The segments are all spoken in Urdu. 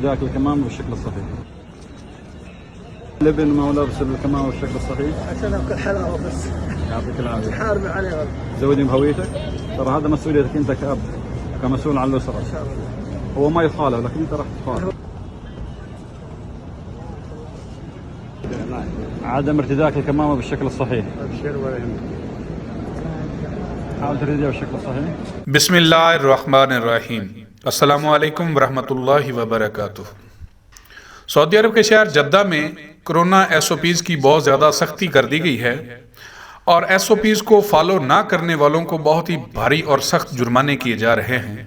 ارتداء الكمام بالشكل الصحيح. الابن ما هو لابس الكمام بالشكل الصحيح. عشان اكل حلاوه بس. يعطيك العافيه. حارب عليه. زودني بهويتك. ترى هذا مسؤوليتك انت كأب، كمسؤول عن الاسره. ان شاء الله. هو ما يخالف لكن انت راح تخالف. عدم ارتداء الكمامه بالشكل الصحيح. ابشر ولا يهمك. حاول ترتديها بالشكل الصحيح. بسم اللہ الرحمن الرحیم. السلام علیکم ورحمۃ اللہ وبرکاتہ. سعودی عرب کے شہر جدہ میں کرونا ایس او پیز کی بہت زیادہ سختی کر دی گئی ہے اور ایس او پیز کو فالو نہ کرنے والوں کو بہت ہی بھاری اور سخت جرمانے کیے جا رہے ہیں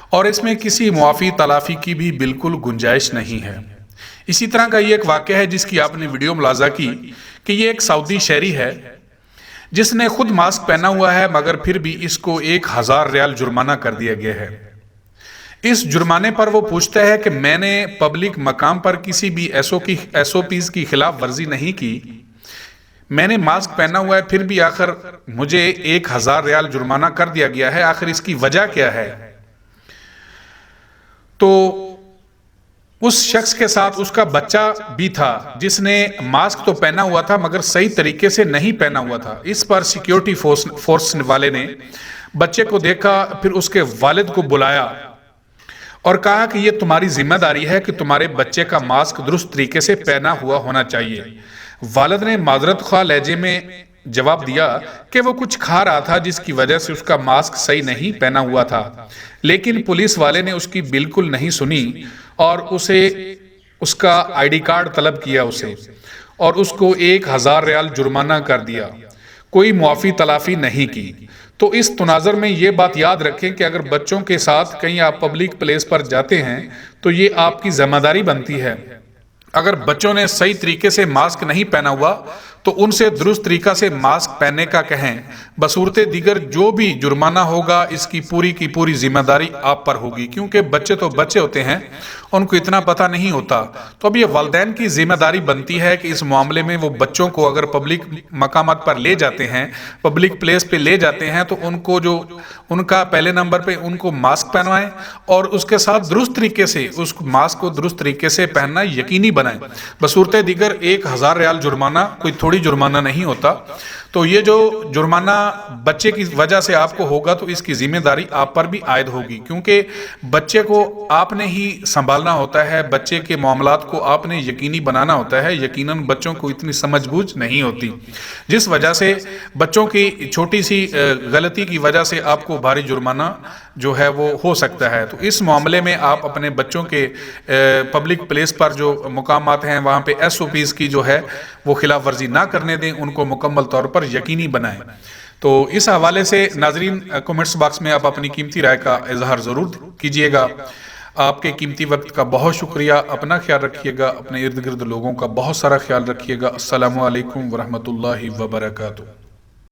اور اس میں کسی معافی تلافی کی بھی بالکل گنجائش نہیں ہے. اسی طرح کا یہ ایک واقعہ ہے جس کی آپ نے ویڈیو ملاحظہ کی کہ یہ ایک سعودی شہری ہے جس نے خود ماسک پہنا ہوا ہے مگر پھر بھی اس کو 1000 ریال جرمانہ کر دیا گیا ہے. اس جرمانے پر وہ پوچھتا ہے کہ میں نے پبلک مقام پر کسی بھی ایس او پیز کی خلاف ورزی نہیں کی، میں نے ماسک پہنا ہوا ہے پھر بھی آخر مجھے 1000 ریال جرمانہ کر دیا گیا ہے، آخر اس کی وجہ کیا ہے؟ تو اس شخص کے ساتھ اس کا بچہ بھی تھا جس نے ماسک تو پہنا ہوا تھا مگر صحیح طریقے سے نہیں پہنا ہوا تھا. اس پر سیکیورٹی فورس والے نے بچے کو دیکھا، پھر اس کے والد کو بلایا اور کہا کہ یہ تمہاری ذمہ داری ہے کہ تمہارے بچے کا ماسک درست طریقے سے پہنا ہوا ہونا چاہیے. والد نے معذرت خواہ لہجے میں جواب دیا کہ وہ کچھ کھا رہا تھا جس کی وجہ سے اس کا ماسک صحیح نہیں پہنا ہوا تھا، لیکن پولیس والے نے اس کی بالکل نہیں سنی اور اسے اس کا آئی ڈی کارڈ طلب کیا اسے اور اس کو 1000 ریال جرمانہ کر دیا، کوئی معافی تلافی نہیں کی. تو اس تناظر میں یہ بات یاد رکھیں کہ اگر بچوں کے ساتھ کہیں آپ پبلک پلیس پر جاتے ہیں تو یہ آپ کی ذمہ داری بنتی ہے. اگر بچوں نے صحیح طریقے سے ماسک نہیں پہنا ہوا تو ان سے درست طریقہ سے ماسک پہننے کا کہیں، بصورت دیگر جو بھی جرمانہ ہوگا اس کی پوری ذمہ داری آپ پر ہوگی، کیونکہ بچے تو بچے ہوتے ہیں، ان کو اتنا پتہ نہیں ہوتا. تو اب یہ والدین کی ذمہ داری بنتی ہے کہ اس معاملے میں وہ بچوں کو اگر پبلک مقامات پر لے جاتے ہیں، پبلک پلیس پہ لے جاتے ہیں تو ان کو جو ان کا پہلے نمبر پہ ان کو ماسک پہنوائیں اور اس کے ساتھ درست طریقے سے اس ماسک کو درست طریقے سے پہننا یقینی بنائیں. بصورت دیگر 1000 ریال جرمانہ کوئی تھوڑی جرمانہ نہیں ہوتا. تو یہ جو جرمانہ بچے کی وجہ سے آپ کو ہوگا تو اس کی ذمہ داری آپ پر بھی عائد ہوگی، کیونکہ بچے کو آپ نے ہی سنبھالنا ہوتا ہے، بچے کے معاملات کو آپ نے یقینی بنانا ہوتا ہے. یقیناً بچوں کو اتنی سمجھ بوجھ نہیں ہوتی، جس وجہ سے بچوں کی چھوٹی سی غلطی کی وجہ سے آپ کو بھاری جرمانہ جو ہے وہ ہو سکتا ہے. تو اس معاملے میں آپ اپنے بچوں کے پبلک پلیس پر جو مقامات ہیں وہاں پہ ایس او پیز کی جو ہے وہ خلاف ورزی نہ کرنے دیں، ان کو مکمل طور پر یقینی بنائیں. تو اس حوالے سے ناظرین کمنٹس باکس میں آپ اپنی قیمتی رائے کا اظہار ضرور کیجئے گا. آپ کے قیمتی وقت کا بہت شکریہ. اپنا خیال رکھیے گا، اپنے ارد گرد لوگوں کا بہت سارا خیال رکھیے گا. السلام علیکم ورحمۃ اللہ وبرکاتہ.